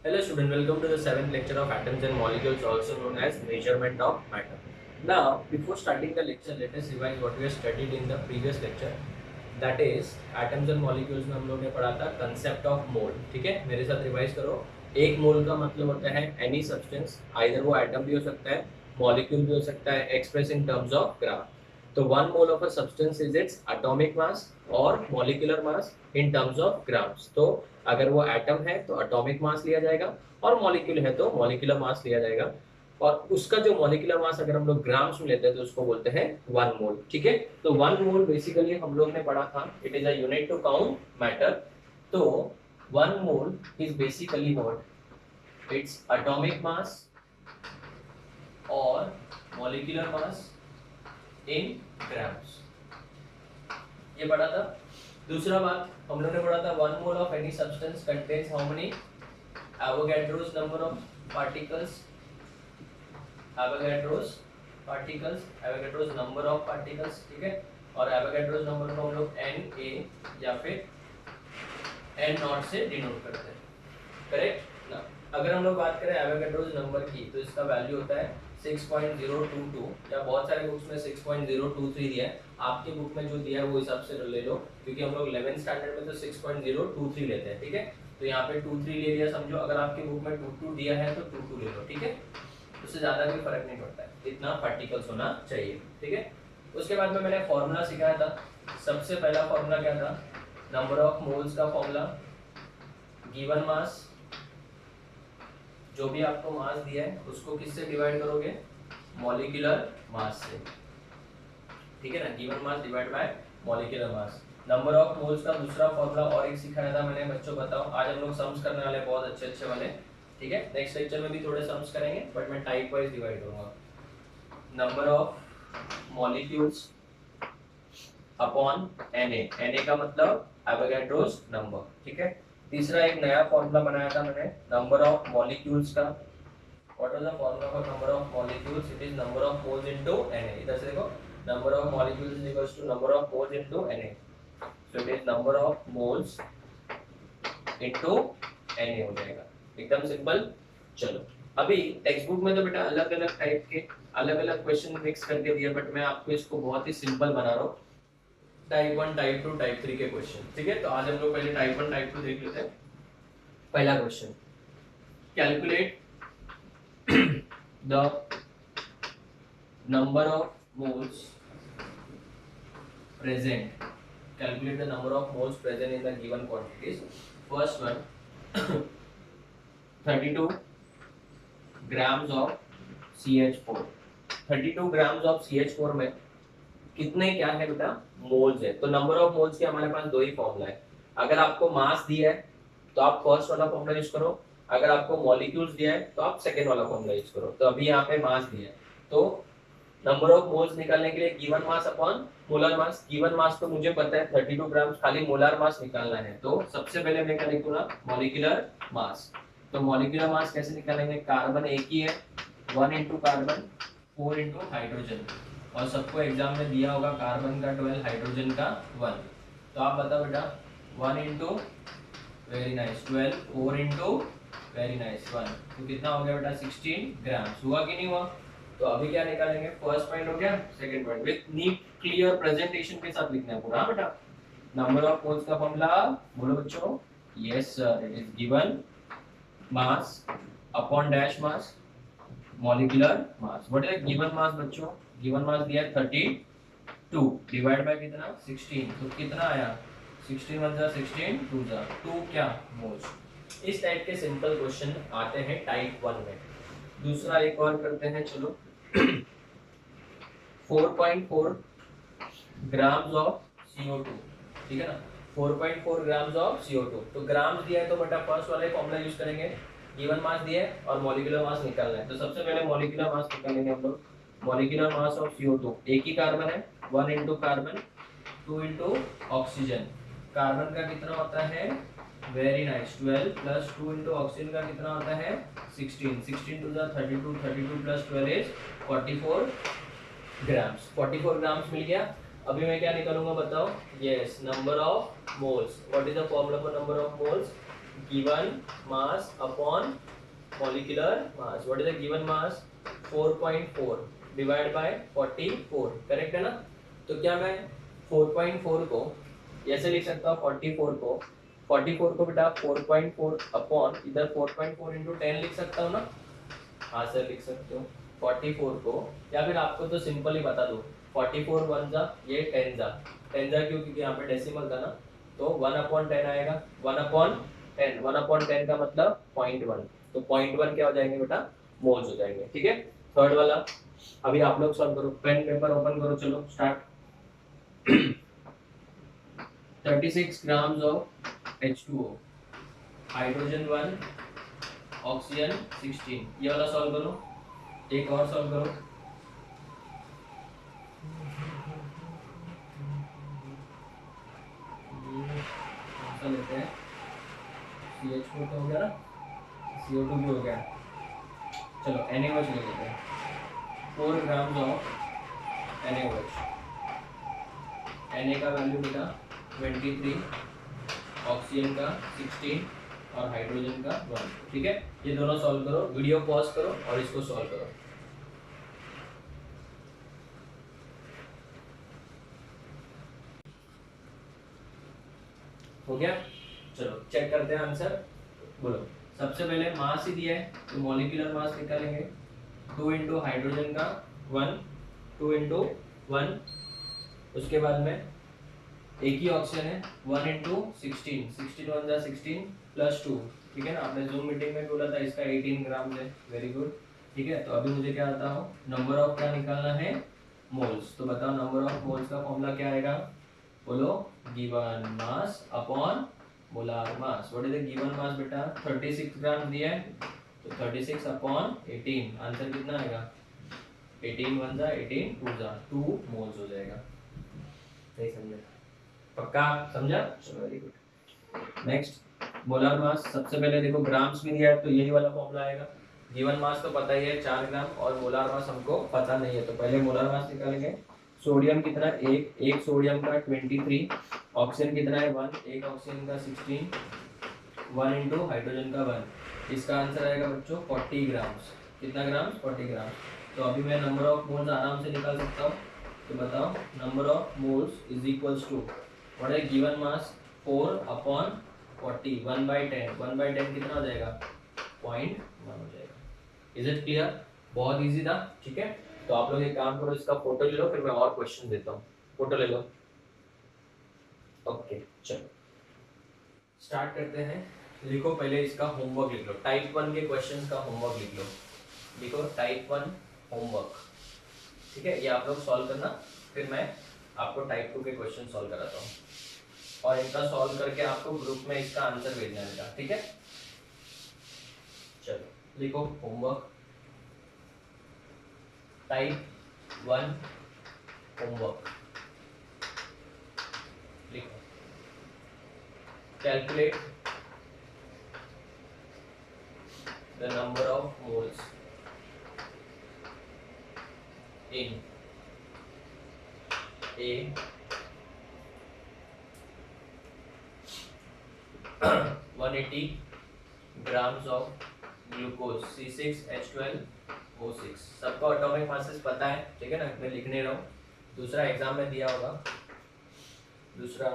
Hello student, welcome to the 7th lecture of atoms and molecules, also known as measurement of matter. Now, before starting the lecture, let us revise what we have studied in the previous lecture. That is, atoms and molecules में हम लोग ने पढ़ा था concept of mole. ठीक है, मेरे साथ रिवाइज करो. एक मोल का मतलब होता है any substance, either वो atom भी हो सकता है, molecule भी हो सकता है, expressed in terms of gram. तो 1 mole of a substance is its atomic mass और molecular mass in terms of grams. तो अगर वो एटम है तो एटॉमिक मास लिया जाएगा और मॉलिक्यूल है तो मॉलिक्यूलर मास लिया जाएगा और उसका जो मॉलिक्यूलर मास अगर हम लोग ग्राम्स में लेते हैं तो उसको बोलते हैं 1 मोल. ठीक है, तो 1 मोल बेसिकली हम लोग ने पढ़ा था it is a unit to count matter. तो 1 mole is basically what, it's atomic mass और मॉलिक्यूलर मास इन ग्राम्स. ये पढ़ा था. दूसरा बात हम लोग ने पढ़ा था 1 mole of any substance contains how many Avogadro's number of particles. Avogadro's number of particles. ठीक है, और Avogadro's number को हम लोग Na या फिर n नॉट से डिनोट करते हैं. करेक्ट ना. अगर हम लोग बात करें Avogadro's नंबर की तो इसका वैल्यू होता है 6.022 या बहुत सारे बुक्स में 6.023 दिया है. आपकी बुक में जो दिया है वो हिसाब से ले लो क्योंकि हम लोग 11th स्टैंडर्ड में तो 6.023 लेते हैं. ठीक है, तो यहाँ पे 23 ले लिया समझो. अगर आपकी बुक में 22 दिया है तो 22 ले लो. ठीक है, उससे ज़्यादा कोई फर्क नहीं पड़ता है, इतना पार्टिकल्स होना चाहिए. ठीक है, उसके बाद में मैंने फॉर्मूला सिखाया था. सबसे पहला फॉर्मूला क्या था, नंबर ऑफ मोल्स का फॉर्मूला, गिवन मास, जो भी आपको मास दिया है उसको किससे डिवाइड करोगे, मॉलिक्यूलर मास से. ठीक है ना, given mass divide by molecular mass. Number of moles का दूसरा फॉर्मूला और एक सिखाया था मैंने. बच्चों बताओ, आज हम लोग सम्स करने वाले बहुत अच्छे अच्छे वाले. ठीक है, नेक्स्ट लेक्चर में भी थोड़े सम्स करेंगे बट मैं टाइप वाइज डिवाइड करूंगा. Number of molecules upon Na का मतलब एवोगाड्रोस नंबर. ठीक है, तीसरा एक नया फॉर्मूला बनाया था मैंने नंबर ऑफ मॉलिक्यूल्स का. What was the formula for number of molecules, it is number of moles into Na. इधर से देखो, number of molecules is equals to number of moles into Na. So it is number of moles into Na हो जाएगा. एकदम simple. चलो, अभी text book में तो बेटा अलग अलग टाइप के अलग अलग क्वेश्चन मिक्स करके दिया बट मैं आपको इसको बहुत ही सिंपल बना रहा हूँ. टाइप 1, टाइप 2, टाइप 3 के क्वेश्चन. ठीक है, तो आज हम लोग पहले टाइप 1 टाइप 2 देख लेते हैं. पहला question, calculate the number of moles present. Calculate the number of moles present in the given quantities. First one, 32 grams of CH4. 32 grams of CH4 में कितने क्या है बेटा, मोल्स है. तो नंबर ऑफ मोल्स के हमारे पास दो ही फॉर्मूला है. अगर आपको मास दिया है तो आप फर्स्ट वाला फॉर्मूला यूज करो. अगर आपको मॉलिक्यूल्स दिया है तो आप सेकेंड वाला फॉर्मूला यूज करो. तो अभी यहाँ पे मास दिया है तो नंबर ऑफ मोल्स निकालने के लिए given mass upon molar mass. Given mass तो मुझे पता है 32 ग्राम, खाली मोलर मास निकालना है. तो सबसे पहले मैं क्या लिखूंगा, मॉलिक्यूलर मास. तो मॉलिक्यूलर मास कैसे निकालेंगे, कार्बन एक ही है, 1 इंटू कार्बन 4 इंटू हाइड्रोजन. और सबको एग्जाम में दिया होगा कार्बन का 12, हाइड्रोजन का 1. तो आप बताओ बेटा, 1 into very nice 12, 4 into very nice 1, तो कितना हो गया बेटा 16 ग्राम. हुआ कि नहीं हुआ. तो अभी क्या निकालेंगे, फर्स्ट पॉइंट हो गया, second point with neat clear presentation के साथ लिखना है पूरा बेटा. नंबर ऑफ मोल्स का फॉर्मूला बोलो बच्चों. Yes sir, it is given mass upon dash mass molecular mass. What is given mass बच्चों, गिवन मास दिया है 32 डिवाइड बाय कितना 16. तो कितना आया 16 1 जा 16 2 जा 2 क्या मोल्स. इस टाइप के सिंपल क्वेश्चन आते हैं टाइप 1 में. दूसरा एक और करते हैं, चलो. 4.4 ग्राम्स ऑफ CO2. ठीक है ना, 4.4 ग्राम्स ऑफ CO2. तो ग्राम्स दिया है तो बेटा फर्स्ट वाला फॉर्मूला यूज करेंगे. गिवन मास दिया है और मॉलिक्यूलर मास निकालना है. तो सबसे पहले मॉलिक्यूलर मास निकालेंगे हम लोग. मॉलिक्यूलर मास ऑफ CO2, एक ही कार्बन है, 1 into carbon 2 into oxygen. Carbon का कितना होता है, very nice 12 plus 2 into oxygen का कितना होता है 16. 16 two 32, 32 plus 12 is 44 grams. 44 grams मिल गया. अभी मैं क्या निकालूंगा बताओ, yes number of moles. What is the formula for number of moles, given mass upon molecular mass. What is the given mass? 4.4 divide by 44, correct है ना? तो क्या मैं 4.4 को ऐसे लिख सकता हूँ, 44 को बेटा 4.4 अपॉन इधर 4.4 इंटू 10 लिख सकता हूँ ना? हाँ सर लिख सकते हो 44 को, या फिर आपको तो सिंपल ही बता दो 44 वन जा ये 10 जा, 10 जा क्यों? क्योंकि यहाँ पे डेसिमल था ना, तो 1/10 आएगा, 1/10, 1/10 का मतलब 0.1, तो 0.1 क्या हो जाएंगे बेटा? मोल्स हो जाएंगे, ठीक है। थर्ड वाला अभी आप लोग सॉल्व करो, पेन पेपर ओपन करो, चलो start. 36 grams of H2O, hydrogen 1, oxygen 16, ये वाला सॉल्व करो। एक और सॉल्व करो। लेते हैं CH4 तो हो गया ना, CO2 भी हो गया, चलो NaOH ले लेते हैं। 4 ग्राम ऑफ NaOH, Na का वैल्यू बेटा 23, ऑक्सीजन का 16 और हाइड्रोजन का 1, ठीक है। ये दोनों सॉल्व करो, वीडियो पॉज करो और इसको सॉल्व करो। हो गया, चलो चेक करते हैं आंसर, बोलो। सबसे पहले मास ही दिया है तो मॉलिक्यूलर मास निकालेंगे, 2 इंटू हाइड्रोजन का 1, 2 इंटू 1, उसके बाद में एक ही ऑप्शन है 1 इंटू 16, 16 1 जा 16 प्लस 2, ठीक है ना। आपने जूम मीटिंग में बोला था इसका 18 ग्राम है, वेरी गुड, ठीक है। तो अभी मुझे क्या आता हो, नंबर ऑफ क्या निकालना है? मोल्स। तो बताओ नंबर ऑफ मोल्स का फॉर्मूला क्या आएगा? बोलो, given mass upon molar mass. What is the given mass बेटा? 36 ग्राम दिया है, तो 36 अपॉन 18, आंसर कितना आएगा? 18 1 जा 18, 2 जा 2 मोल्स हो जाएगा। सही समझे? पक्का समझा? चलो very good. Next molar mass, सबसे पहले देखो ग्राम्स में दिया है तो यही वाला फॉर्मूला आएगा। गिवन मास तो पता ही है 4 ग्राम, और मोलार मास हमको पता नहीं है, तो पहले मोलार मास निकालेंगे। सोडियम कितना? एक सोडियम का 23, ऑक्सीजन कितना है 1, एक ऑक्सीजन का 16, 1 इंटू हाइड्रोजन का 1, इसका आंसर आएगा बच्चों 40 ग्राम्स। कितना ग्राम? 40 ग्राम। तो अभी मैं नंबर ऑफ मोल्स आराम से निकाल सकता हूँ, तो बताओ number of moles is equals to what है गिवन मास 4 अपॉन 40, 1/10, 1/10 कितना हो जाएगा? 0.1 हो जाएगा। Is it clear? बहुत इजी था, ठीक है। तो आप लोग एक काम करो, इसका फोटो ले लो, फिर मैं और क्वेश्चन देता हूँ। फोटो ले लो। ओके चलो स्टार्ट करते हैं। लिखो पहले इसका होमवर्क लिख लो, टाइप 1 के क्वेश्चंस का होमवर्क लिख लो। लिखो टाइप 1 होमवर्क, ठीक है। ये आप लोग सॉल्व करना, फिर मैं आपको टाइप 2 के क्वेश्चन सॉल्व कराता हूँ, और इनका सॉल्व करके आपको ग्रुप में इसका आंसर भेजना है, ठीक है। चलो लिखो होमवर्क, टाइप 1 होमवर्क लिखो। Calculate the number of moles in A 180 grams of glucose C6H12O6। सबको एटॉमिक मासेस पता है, ठीक है ना, मैं लिखने रहा हूँ। दूसरा एग्जाम में दिया होगा, दूसरा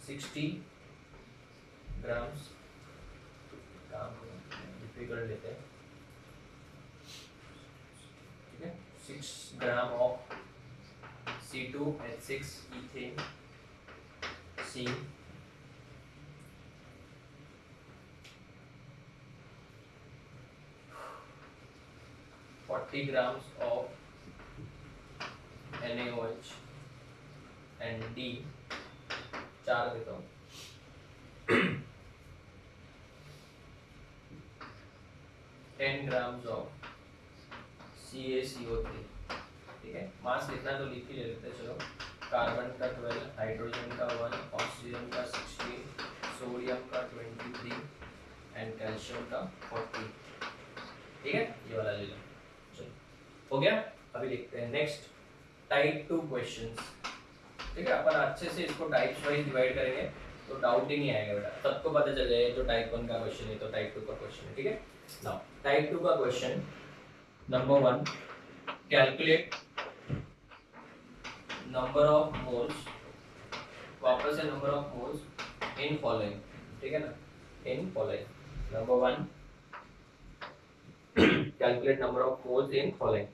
60 ग्राम्स, काम डिफिकल्ट लेते हैं, ठीक है। 6 gram of C2H6 ethane C 40 grams of NaOH and D 4 देता हूँ। 10 grams of CaCO3, ठीक है। मास कितना तो लिख ही ले लेते हैं, चलो। कार्बन का 12, हाइड्रोजन का 1, ऑक्सीजन का 16, सोडियम का 23 एंड कैल्शियम का 40, ठीक है। ये वाला ले लो, चलो हो गया। अभी लिखते हैं नेक्स्ट टाइप 2 क्वेश्चंस। ठीक है, अपन अच्छे से इसको टाइप्स वाइज डिवाइड करेंगे तो डाउट ही नहीं आएगा बेटा, सबको पता चल जाएगा तो टाइप 1 का क्वेश्चन है तो टाइप 2 का क्वेश्चन है। ठीक है, नाउ टाइप 2 का question number 1, calculate number of moles, वापस है number of moles in following, ठीक है ना, in following. Number 1, calculate number of moles in following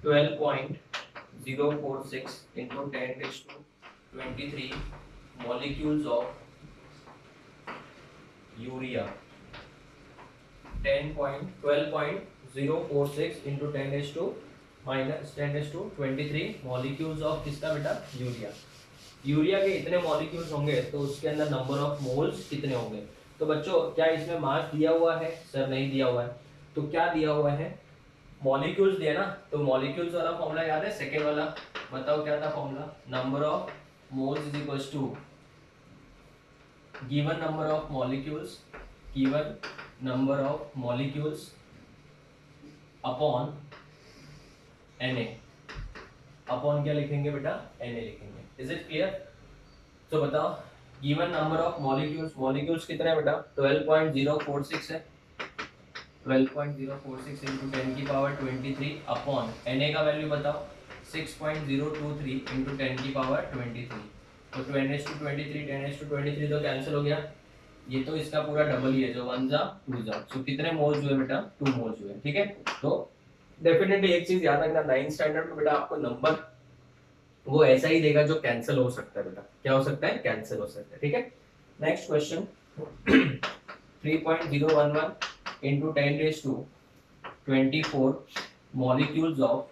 12.046 into 10 raised to 23 molecules of urea, 12.046 into 10 raised to minus 10 raised to 23 molecules of किसका बेटा, urea. Urea के इतने molecules होंगे तो उसके अंदर नंबर ऑफ मोल्स कितने होंगे। तो बच्चों क्या इसमें मास दिया हुआ है, सर नहीं दिया हुआ है, तो क्या दिया हुआ है, मॉलिक्यूल्स दिया ना, तो मॉलिक्यूल्स वाला फॉर्मूला याद है, सेकेंड वाला बताओ क्या था formula, number of moles is equals to given number of molecules, given number of molecules upon Na, upon क्या लिखेंगे बेटा, Na लिखेंगे। Is it clear? तो बताओ given number of molecules, molecules कितने हैं बेटा, 12.046 है, 12.046 into 10 की पावर 23 अपॉन Na का वैल्यू बताओ 6.023 into 10 की पावर 23, तो 10⁻23 10⁻23 तो कैंसिल हो गया, ये तो इसका पूरा डबल ही है, जो 1 जा 2 जा, तो कितने मोल्स हुए बेटा, 2 मोल्स हुए। ठीक है, तो डेफिनेटली एक चीज याद रखना, 9th स्टैंडर्ड में बेटा आपको नंबर वो ऐसा ही देगा जो कैंसिल हो सकता है बेटा, क्या हो सकता है, कैंसिल हो सकता है। ठीक है, next question 3.011 into 10 raised to 24 molecules of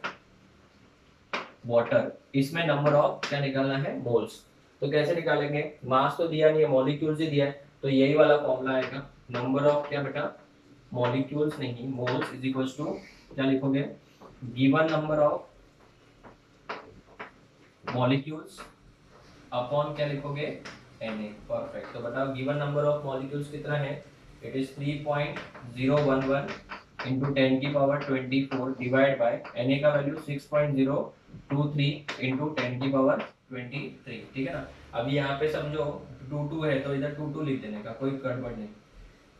water, इसमें नंबर ऑफ क्या निकालना है, मोल्स। तो कैसे निकालेंगे, मास तो दिया नहीं है, मॉलिक्यूल्स ही दिया है, तो यही वाला फॉर्मूला आएगा, नंबर ऑफ क्या बेटा, मॉलिक्यूल्स नहीं मोल्स इज इक्वल्स टू क्या लिखोगे, given number of molecules upon क्या लिखोगे, Na। परफेक्ट, तो बताओ गिवन नंबर ऑफ मॉलिक्यूल्स कितना है, इट इज 3.011 into 10 की पावर 24 डिवाइड बाय Na का वैल्यू 6.023 into 10 की पावर 23। ठीक है ना, अभी यहाँ पे समझो 2 है तो इधर 2 लिख देने का, कोई गड़बड़ नहीं,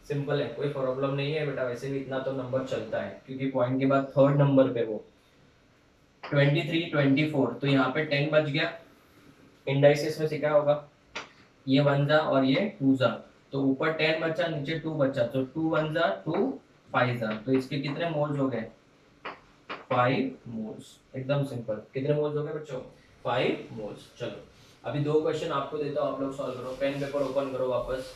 सिंपल है, कोई प्रॉब्लम नहीं है बेटा, वैसे भी इतना तो नंबर चलता है क्योंकि पॉइंट के बाद थर्ड नंबर पे वो 23 24, तो यहाँ पे 10 बच गया, इंडाइसिस में सीखा होगा, ये 1 जा और ये 2 जा, तो ऊपर 10 बचा नीचे 2 बचा, तो 2 1 जा 2 5 जा, तो इसके कितने मोल्स हो गए, 5 मोल्स, एकदम सिंपल, कितने मोल्स हो गए बच्चों, 5 मोल्स। चलो अभी 2 क्वेश्चन आपको देता हूँ, आप लोग सॉल्व करो, पेन पेपर ओपन करो, वापस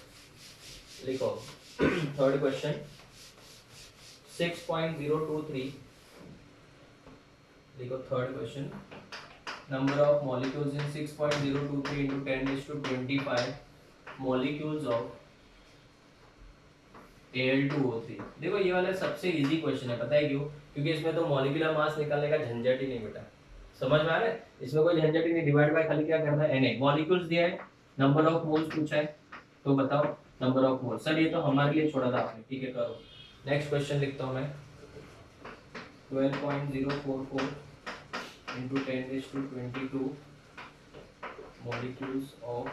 लिखो। थर्ड क्वेश्चन 6.023 लिखो, third question, number of molecules in 6.023 into 10 raised to 25 molecules of Al2O3। देखो ये वाला सबसे इजी क्वेश्चन है, पता है क्यों, क्योंकि इसमें तो मॉलिक्यूलर मास निकालने का झंझट ही नहीं बेटा, समझ में आ रहा है, इसमें कोई झंझट ही नहीं, डिवाइड बाय खाली क्या करना है, Na, मॉलिक्यूल्स दिया है, नंबर ऑफ मोल्स पूछा है, तो बताओ नंबर ऑफ मोल्स, सर ये तो हमारे लिए छोड़ा था आपने, ठीक है करो। नेक्स्ट क्वेश्चन लिखता हूँ मैं 12.044 into 10 raised to 22 molecules of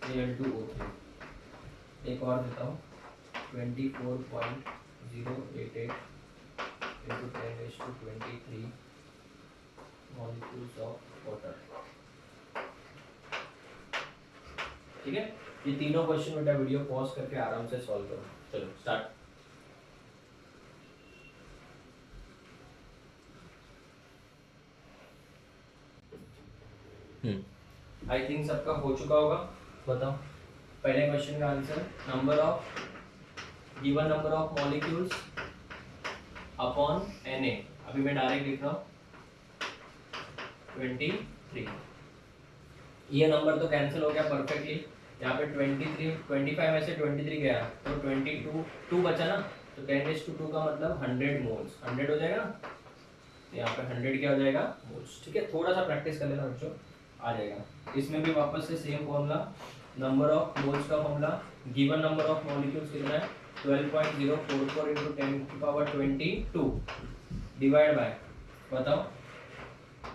Al2O3। एक और देता हूँ 24.088 into 10 raised to 23 molecules of water। ठीक है, ये तीनों क्वेश्चन बेटा वीडियो पॉज करके आराम से सॉल्व करो। चलो स्टार्ट। आई थिंक सबका हो चुका होगा, बताओ पहले क्वेश्चन का answer, number of given number of molecules upon Na, अभी मैं डायरेक्ट लिख रहा हूँ 23, ये नंबर तो कैंसिल हो गया परफेक्टली, यहाँ पे 23 25 में से 23 गया तो 22 2 बचा ना, तो 10⁻²2 का मतलब 100 मोल्स, 100 हो जाएगा ना, यहाँ पे 100 क्या हो जाएगा, मोल्स। ठीक है, थोड़ा सा प्रैक्टिस कर लेना बच्चों, आ जाएगा। इसमें भी वापस से same formula, number of moles का formula, given number of molecules कितना है 12.044 into 10 की पावर 22 डिवाइड बाय बताओ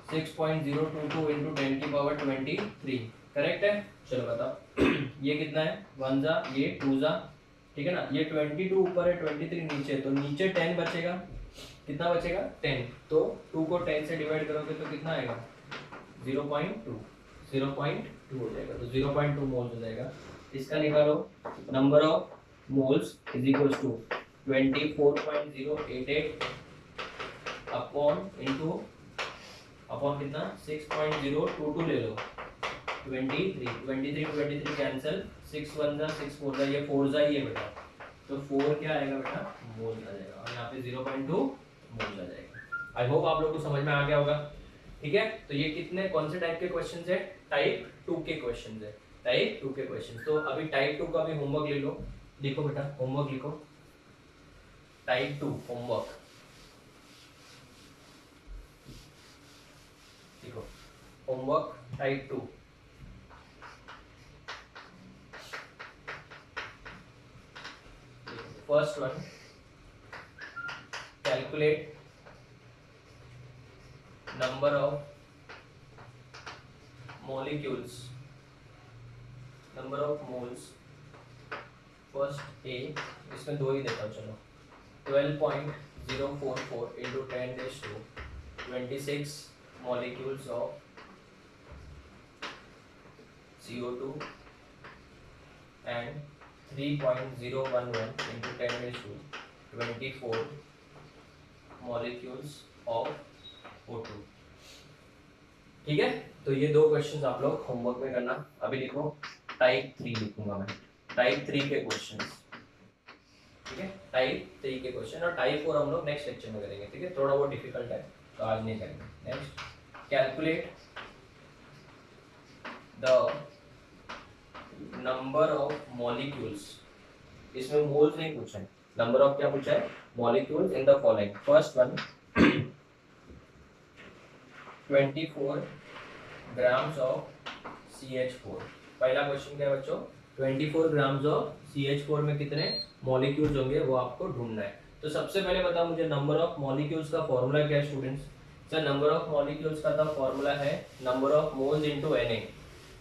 6.022 इंटू 10 की पावर 23, करेक्ट है। चलो बताओ ये कितना है, 1 जा ये 2 जा, ठीक है ना, ये 22 ऊपर है 23 नीचे, तो नीचे 10 बचेगा, कितना बचेगा 10, तो 2 को 10 से डिवाइड करोगे तो कितना आएगा 0.2, 0.2 हो जाएगा, तो 0.2 मोल्स हो जाएगा। इसका निकालो, number of moles is equal to 24.088 upon into upon कितना 6.022 ले लो, 23 कैंसिल, 6 1 जा 6 4 जा, ये 4 जा ये बेटा, तो 4 क्या आएगा बेटा मोल्स आ जाएगा, और यहाँ पे 0.2 मोल्स आ जाएगा। आई होप आप लोग को समझ में आ गया होगा, ठीक है। तो ये कितने कौन से टाइप के क्वेश्चंस है, टाइप 2 के क्वेश्चंस है, टाइप 2 के क्वेश्चंस। तो अभी टाइप 2 का भी होमवर्क ले लो, लिखो बेटा होमवर्क लिखो, टाइप 2 होमवर्क लिखो, homework type 2। First one, calculate number of molecules, number of moles, first A, इसमें दो ही देता हूँ चलो, 12.044 into 10⁻²26 molecules of CO2 and 3.011 into 10⁻24 molecules of O2, ठीक है। तो ये दो क्वेश्चंस आप लोग होमवर्क में करना। अभी लिखो टाइप 3 लिखूंगा मैं, टाइप 3 के क्वेश्चंस, ठीक है, टाइप 3 के क्वेश्चन, और टाइप 4 हम लोग नेक्स्ट लेक्चर में करेंगे, ठीक है, थोड़ा बहुत डिफिकल्ट है तो आज नहीं करेंगे। Next, calculate the number of molecules, इसमें मोल्स नहीं पूछा है, नंबर ऑफ क्या पूछा है, molecules in the following. First one 24 grams of CH4, पहला क्वेश्चन क्या है बच्चों, 24 ग्राम्स ऑफ CH4 में कितने मॉलिक्यूल्स होंगे वो आपको ढूंढना है। तो सबसे पहले बताओ मुझे नंबर ऑफ मॉलिक्यूल्स का फॉर्मूला क्या है students. Sir number of molecules का फॉर्मूला है number of moles into Na,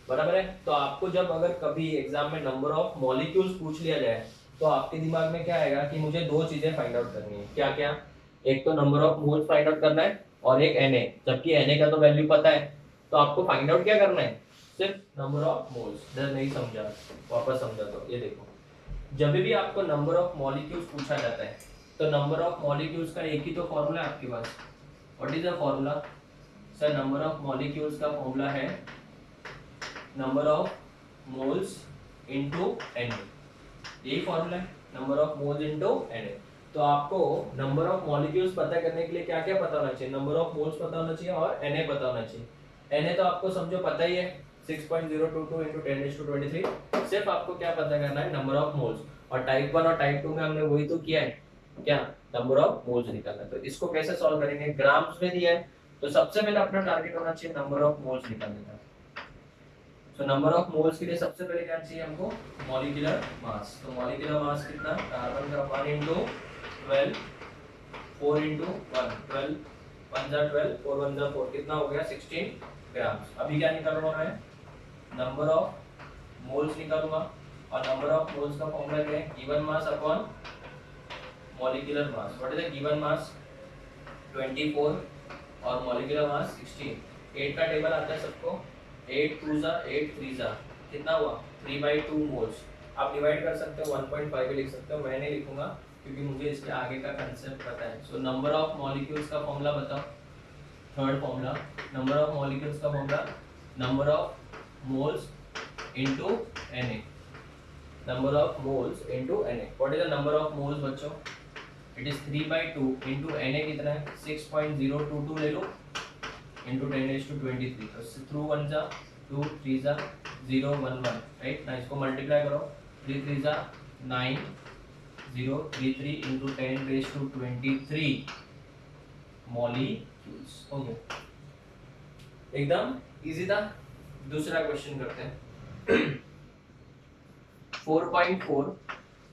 बराबर है। तो आपको जब अगर कभी एग्जाम में नंबर ऑफ मॉलिक्यूल्स पूछ लिया जाए तो आपके दिमाग में क्या आएगा कि मुझे दो चीजें फाइंड आउट करनी है, क्या क्या, एक तो number of moles find out करना है और एक Na, जबकि Na का तो वैल्यू पता है, तो आपको फाइंड आउट क्या करना है, सिर्फ नंबर ऑफ मोल्स। इधर नहीं समझा, वापस समझा, तो ये देखो जब भी आपको नंबर ऑफ मॉलिक्यूल्स पूछा जाता है तो नंबर ऑफ मॉलिक्यूल्स का एक ही तो फॉर्मूला है आपके पास। What is the formula, sir number of molecules का फॉर्मूला है number of moles into Na, यही फॉर्मूला है, number of moles into Na। तो आपको नंबर ऑफ मॉलिक्यूल्स पता करने के लिए क्या क्या पता होना चाहिए, नंबर ऑफ मोल्स पता होना चाहिए और Na पता होना चाहिए। Na तो आपको समझो पता ही है 6.022 into 10⁻23, सिर्फ आपको क्या पता करना है, नंबर ऑफ मोल्स। और टाइप 1 और टाइप 2 में हमने वही तो किया है, क्या, नंबर ऑफ मोल्स निकालना है। तो इसको कैसे सॉल्व करेंगे, ग्राम्स में दिया है तो सबसे पहले अपना टारगेट होना चाहिए नंबर ऑफ मोल्स निकालने का। तो नंबर ऑफ मोल्स के लिए सबसे पहले क्या चाहिए हमको, मॉलिक्यूलर मास। तो मॉलिक्यूलर मास कितना, कार्बन का 1 into 12, 4 into 1, 12 1 जा 12, 4 1 जा 4, कितना हो गया 16 ग्राम्स। अभी क्या निकालूंगा मैं, नंबर ऑफ मोल्स निकालूंगा, और नंबर ऑफ मोल्स का फॉर्मूला क्या है, given mass upon molecular mass. What is the given mass 24 और मॉलिक्यूलर मास 16। 8 का टेबल आता है सबको, 8 2 जा 8 3 जा, कितना हुआ 3/2 मोल्स। आप डिवाइड कर सकते हो 1.5 भी लिख सकते हो, मैं नहीं लिखूंगा क्योंकि मुझे इसके आगे का कंसेप्ट पता है। सो नंबर ऑफ मॉलिक्यूल्स का फॉर्मूला बताओ, third formula, number of molecules का formula number of moles into Na, number of moles into Na। What is the number of moles बच्चों, इट इज 3/2 इनटू Na कितना है 6.022 ले लो into 10⁻23, तो through 1 जा 2 3 जा 0 1 1, राइट ना, इसको मल्टीप्लाई करो 3 3 जा 9 0 3 3 इनटू 10⁻23 मॉलिक्यूल्स। हो गया, एकदम इजी था। दूसरा क्वेश्चन करते हैं 4.4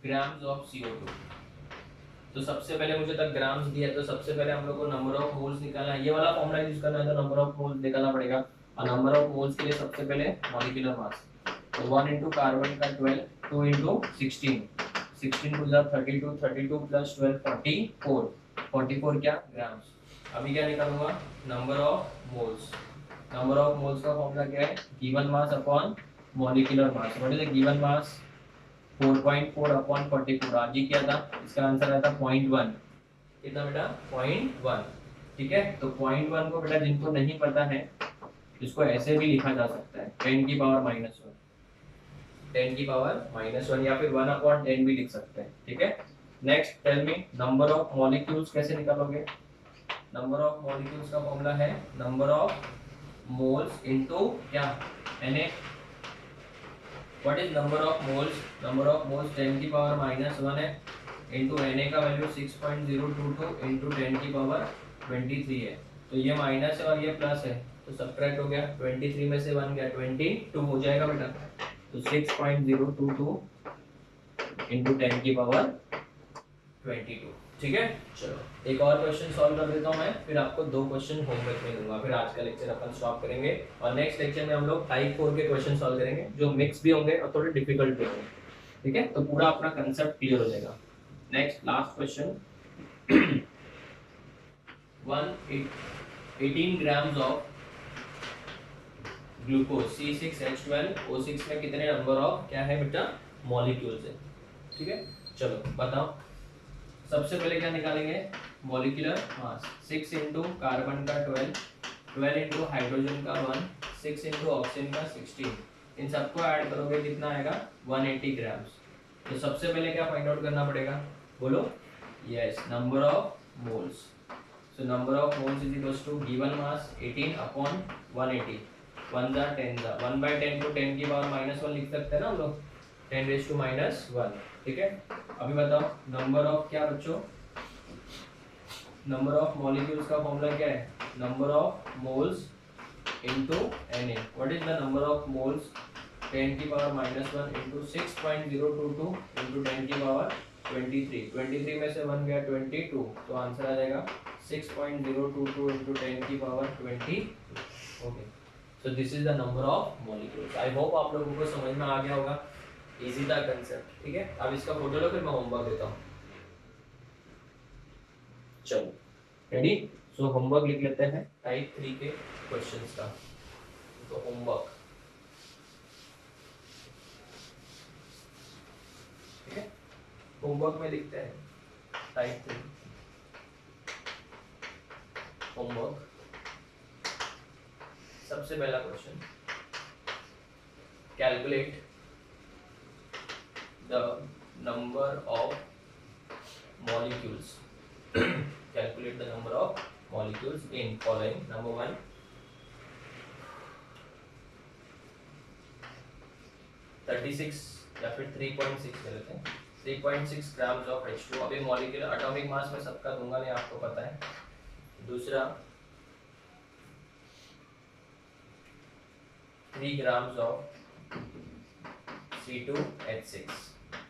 ग्राम्स ऑफ CO2, तो सबसे पहले मुझे तक ग्राम्स दिया है, तो सबसे पहले हम लोग को नंबर ऑफ मोल्स निकालना है, ये वाला फॉर्मूला यूज करना है, तो नंबर ऑफ मोल्स निकालना पड़ेगा। और नंबर ऑफ मोल्स के लिए सबसे पहले मॉलिक्यूलर मास, तो 1 into कार्बन का 12, 2 into 16, 16 टू द 32, 32 प्लस 12 44, 44 क्या ग्राम्स। अभी क्या निकालूंगा, number of moles. Number of moles का फॉर्मूला क्या है, given mass upon molecular mass. What is the given mass, 4.4 upon 44। आगे क्या था, इसका आंसर आया था 0.1। कितना बेटा, 0.1। ठीक है, तो 0.1 को बेटा जिनको नहीं पता है, इसको ऐसे भी लिखा जा सकता है 10 की पावर -1, 10 की पावर -1, या फिर 1 अपॉन 10 भी लिख सकते हैं। ठीक है, next tell me number of molecules कैसे निकालोगे। नंबर ऑफ मॉलिक्यूल्स का फॉर्मूला है नंबर ऑफ मोल्स इनटू क्या, Na। What is number of moles, number of moles 10 की पावर -1 है, इनटू Na का वैल्यू 6.022 इनटू 10 की पावर 23 है। तो ये माइनस है और ये प्लस है, तो सब्ट्रैक्ट हो गया, 23 में से 1 गया, 22 हो जाएगा बेटा। तो 6.022 इनटू 10 की पावर 22। ठीक है, चलो एक और क्वेश्चन सॉल्व कर देता हूँ मैं, फिर आपको 2 क्वेश्चन होमवर्क में दूंगा, फिर आज का लेक्चर अपन स्टॉप करेंगे। और नेक्स्ट लेक्चर में हम लोग टाइप 4 के क्वेश्चन सॉल्व करेंगे, जो मिक्स भी होंगे और थोड़े डिफिकल्ट भी होंगे। ठीक है, तो पूरा अपना कंसेप्ट क्लियर हो जाएगा। Next last question, 18 grams of glucose C6H12O6 में कितने नंबर ऑफ क्या है बेटा, मॉलिक्यूल्स है। ठीक है, चलो बताओ, सबसे पहले क्या निकालेंगे, मॉलिक्यूलर मास। 6 इंटू कार्बन का 12, 12 इंटू हाइड्रोजन का 1, 6 इंटू ऑक्सीजन का 16, इन सबको ऐड करोगे कितना आएगा, 180 ग्राम्स। तो सबसे पहले क्या फाइंड आउट करना पड़ेगा, बोलो, yes, number of moles. So number of moles is equals to given mass 18 upon 180, 1 जा 10 जा, 1/10 को 10 की पावर -1 लिख सकते हैं ना हम लोग, 10⁻⁻1। ठीक है, अभी बताओ नंबर ऑफ क्या बच्चों, नंबर ऑफ मॉलिक्यूल्स का फॉर्मूला क्या है, number of moles into Na। What is the number of moles, 10 की पावर -1 इनटू 6.022 इनटू 10 की पावर 23, 23 में से 1 गया 22, तो आंसर आ जाएगा 6.022 इनटू 10 की power 20। Okay, so this is the number of molecules. I hope आप लोगों को समझ में आ गया होगा, इजी था कंसेप्ट। ठीक है, अब इसका फोटो लो, फिर मैं होमवर्क देता हूँ। चलो रेडी, सो होमवर्क लिख लेते हैं टाइप 3 के क्वेश्चंस का। तो होमवर्क, ठीक है, होमवर्क में लिखते हैं टाइप 3 होमवर्क। सबसे पहला question, calculate the number of molecules calculate the number of molecules in following। number 1, 36 या फिर 3.6 ले लेते हैं, 3.6 ग्राम्स ऑफ H2। अभी मॉलिक्यूलर एटॉमिक मास में सबका दूंगा नहीं, आपको पता है। दूसरा 3 ग्राम्स ऑफ C2H6।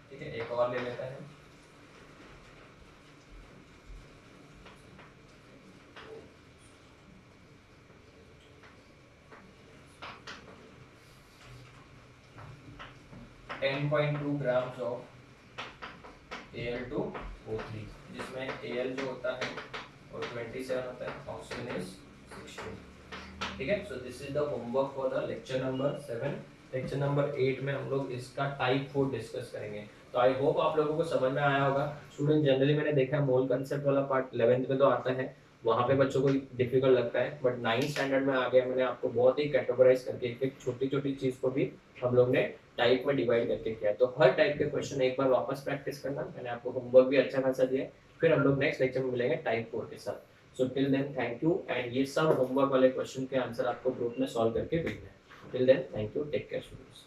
ठीक है, एक और ले लेते हैं, (10.2 ग्राम्स ऑफ Al2O3, जिसमें Al जो होता है और 27 होता है, ऑक्सीजन इज 16। ठीक है, so this is the homework for the lecture number 7। Lecture number 8 में हम लोग इसका टाइप 4 डिस्कस करेंगे। तो आई होप आप लोगों को समझ में आया होगा। स्टूडेंट जनरली मैंने देखा है मोल कंसेप्ट वाला पार्ट 11th में तो आता है, वहाँ पे बच्चों को डिफिकल्ट लगता है, बट 9th स्टैंडर्ड में आ गया, मैंने आपको बहुत ही कैटेगराइज करके एक छोटी छोटी चीज को भी हम लोग ने टाइप में डिवाइड करके किया। तो हर टाइप के क्वेश्चन एक बार वापस प्रैक्टिस करना, मैंने आपको होमवर्क भी अच्छा खासा दिया है। फिर हम लोग नेक्स्ट लेक्चर में मिलेंगे टाइप 4 के साथ। So till then thank you, and ये सब होमवर्क वाले क्वेश्चन के आंसर आपको ग्रुप में सॉल्व करके भेजना है। Till then thank you, take care students.